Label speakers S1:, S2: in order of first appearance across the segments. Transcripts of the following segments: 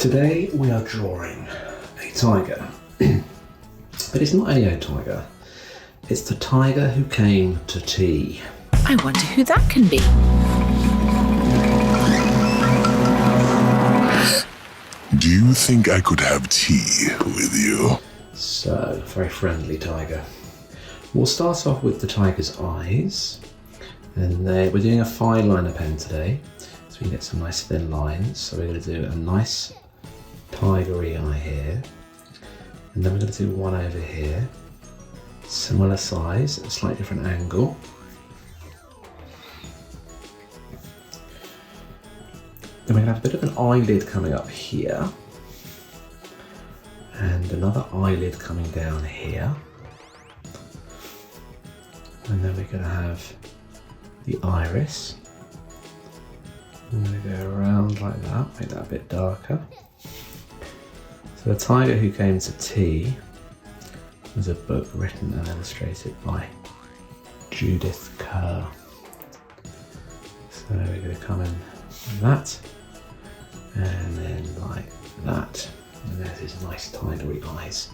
S1: Today we are drawing a tiger, but it's not any old tiger. It's the tiger who came to tea.
S2: I wonder who that can be.
S3: Do you think I could have tea with you?
S1: So, very friendly tiger. We'll start off with the tiger's eyes, and we're doing a fine liner pen today, so we can get some nice thin lines. So we're going to do a nice tigery eye here, and then we're going to do one over here, similar size, at a slightly different angle. Then we're going to have a bit of an eyelid coming up here, and another eyelid coming down here, and then we're going to have the iris. I'm going to go around like that, make that a bit darker. So The Tiger Who Came to Tea was a book written and illustrated by Judith Kerr. So we're going to come in like that, and then like that. And there's his nice tigery eyes.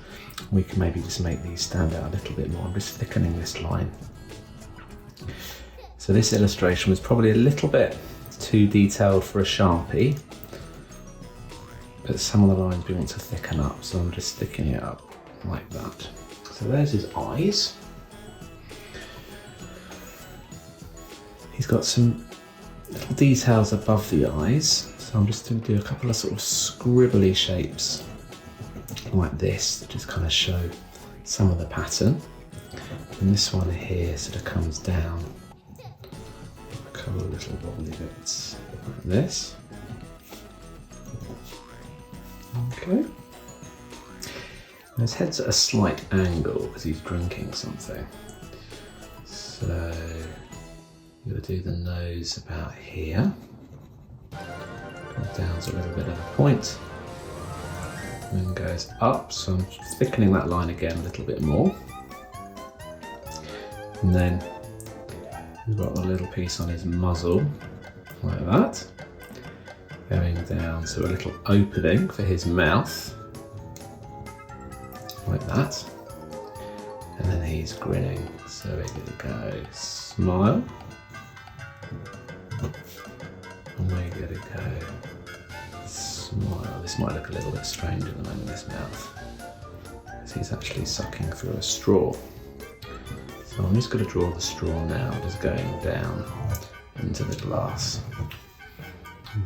S1: We can maybe just make these stand out a little bit more. I'm just thickening this line. So this illustration was probably a little bit too detailed for a Sharpie, but some of the lines we want to thicken up, so I'm just thickening it up like that. So there's his eyes. He's got some little details above the eyes, so I'm just going to do a couple of sort of scribbly shapes like this that just kind of show some of the pattern. And this one here sort of comes down, a couple of little wobbly bits like this. Okay. And his head's at a slight angle because he's drinking something. So you're going to do the nose about here. Comes down to a little bit of a point. And then goes up, so I'm thickening that line again a little bit more. And then we've got a little piece on his muzzle, like that. Going down to a little opening for his mouth, like that. And then he's grinning, so we're going to go smile. And we're going to go smile. This might look a little bit strange at the moment, this mouth, because he's actually sucking through a straw. So I'm just going to draw the straw now, just going down into the glass.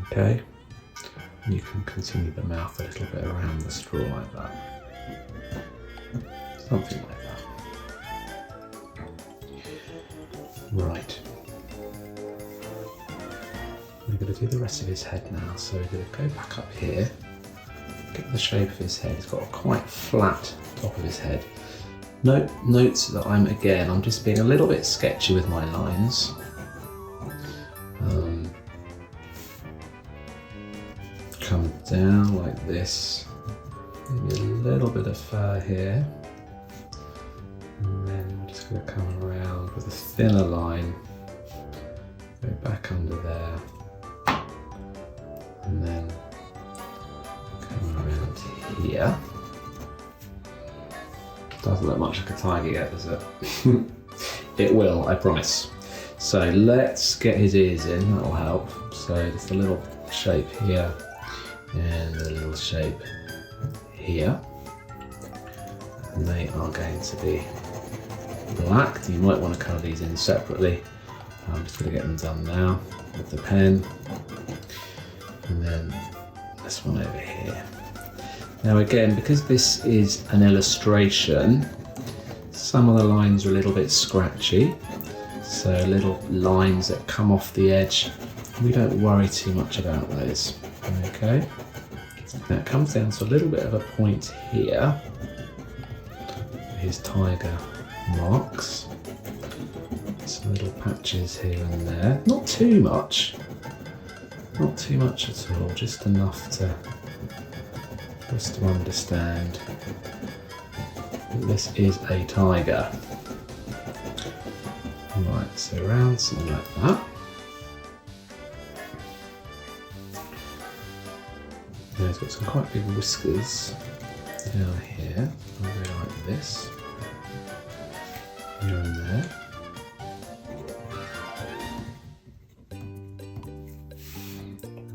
S1: Okay. You can continue the mouth a little bit around the straw like that. Something like that. Right. We're going to do the rest of his head now. So we're going to go back up here, get the shape of his head. He's got a quite flat top of his head. Note that I'm just being a little bit sketchy with my lines. Come down like this, maybe a little bit of fur here, and then we're just going to come around with a thinner line, go back under there, and then come around here. Doesn't look much like a tiger yet, does it? It will, I promise. So let's get his ears in, that'll help. So just a little shape here, and a little shape here, and they are going to be black. You might want to colour these in separately. I'm just going to get them done now with the pen, and then this one over here. Now again, because this is an illustration, some of the lines are a little bit scratchy, so little lines that come off the edge, we don't worry too much about those. Okay, now it comes down to a little bit of a point here, his tiger marks, some little patches here and there, not too much at all, just enough to understand that this is a tiger. Right, so around something like that. Then he's got some quite big whiskers down here. Maybe like this. Here and there.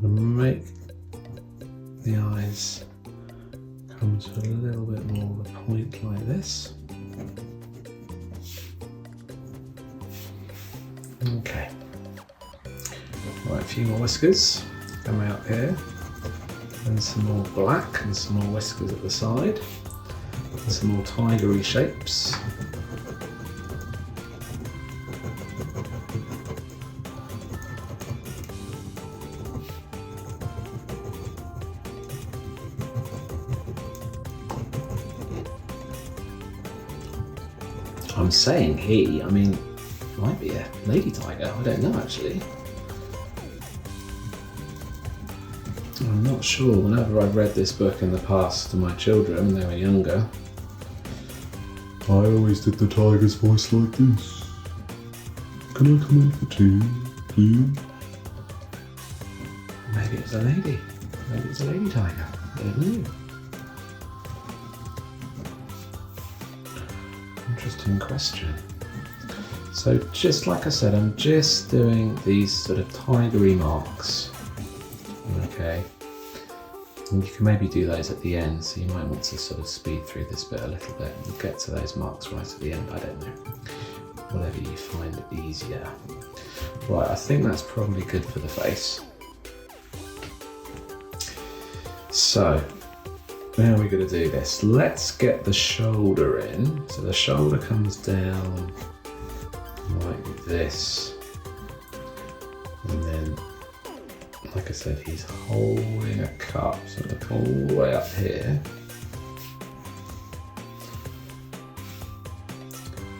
S1: And make the eyes come to a little bit more of a point like this. Okay. Right, a few more whiskers come out here. And some more black and some more whiskers at the side. And some more tigery shapes. I'm saying he, I mean, might be a lady tiger, I don't know actually. I'm not sure. Whenever I've read this book in the past to my children when they were younger, I always did the tiger's voice like this. Can I come in for tea, please? Maybe it was a lady. Maybe it's a lady tiger. I don't know. Interesting question. So just like I said, I'm just doing these sort of tigery marks. Okay. And you can maybe do those at the end, so you might want to sort of speed through this bit a little bit and get to those marks right at the end, I don't know. Whatever you find easier. Right, I think that's probably good for the face. So, now we're going to do this. Let's get the shoulder in. So the shoulder comes down like this. And then, like I said, he's holding a cup, so look all the way up here.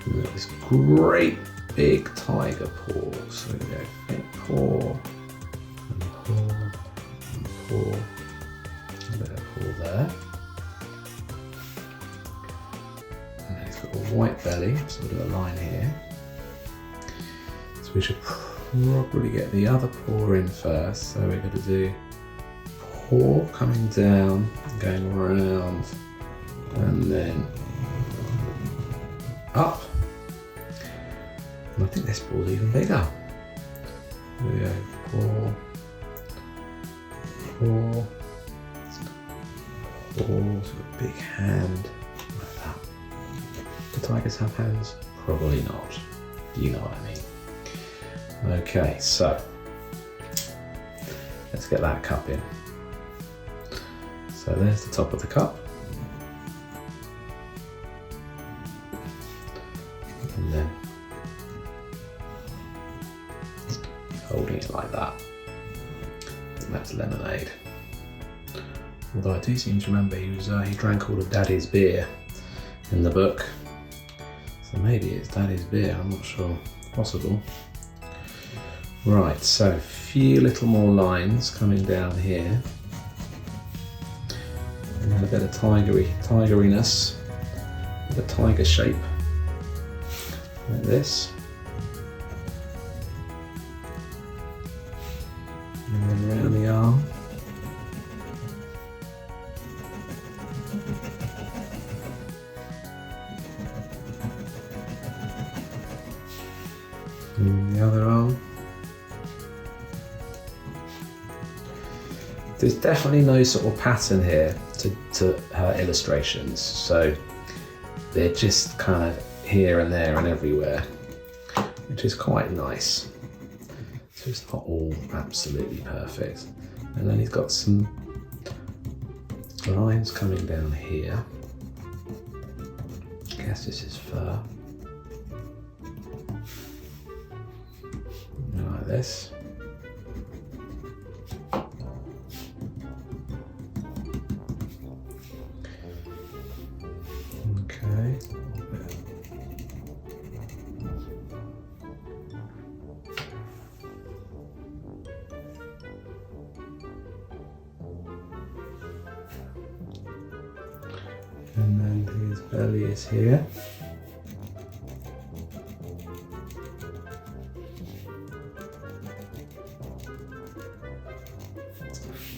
S1: And we've got this great big tiger paw. So we go big paw, and paw, and paw. A bit of paw there. And then he's got a white belly, so we'll do a line here. So we should probably get the other paw in first. So we're going to do paw coming down, going around, and then up. And I think this paw's even bigger. There we go. Paw, paw, paw, so a big hand like that. Do tigers have hands? Probably not. You know what I mean. Okay, so let's get that cup in. So there's the top of the cup. And then holding it like that. And that's lemonade. Although I do seem to remember he drank all of Daddy's beer in the book. So maybe it's Daddy's beer, I'm not sure. Possible. Right, so a few little more lines coming down here. And then a bit of tigeriness, with a tiger shape, like this. And then around the arm. And the other arm. There's definitely no sort of pattern here to her illustrations, so they're just kind of here and there and everywhere, which is quite nice. So it's not all absolutely perfect. And then he's got some lines coming down here. I guess this is fur. Like this. Okay. And then his belly is here.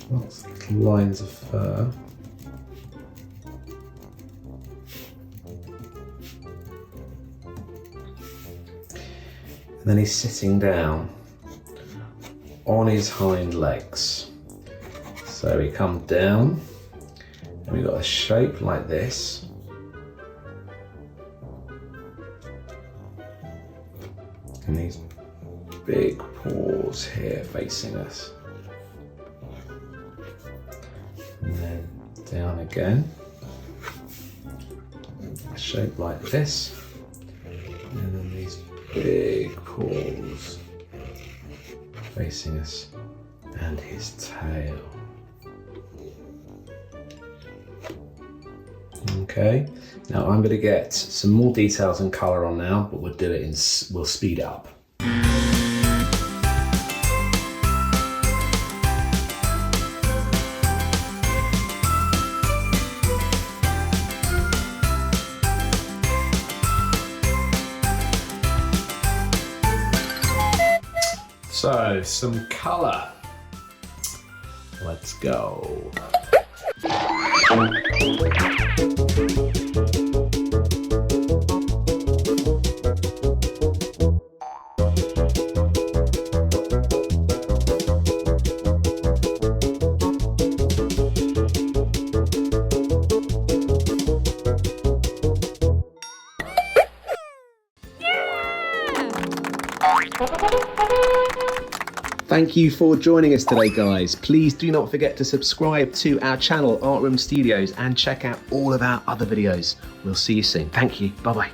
S1: Lots of little lines of fur. And then he's sitting down on his hind legs. So we come down and we've got a shape like this. And these big paws here facing us. And then down again. A shape like this. And then these big paws facing us. And his tail. Okay, now I'm going to get some more details and colour on now, but we'll do it we'll speed it up. So, some colour. Let's go. Thank you for joining us today, guys. Please do not forget to subscribe to our channel, Art Room Studios, and check out all of our other videos. We'll see you soon. Thank you. Bye-bye.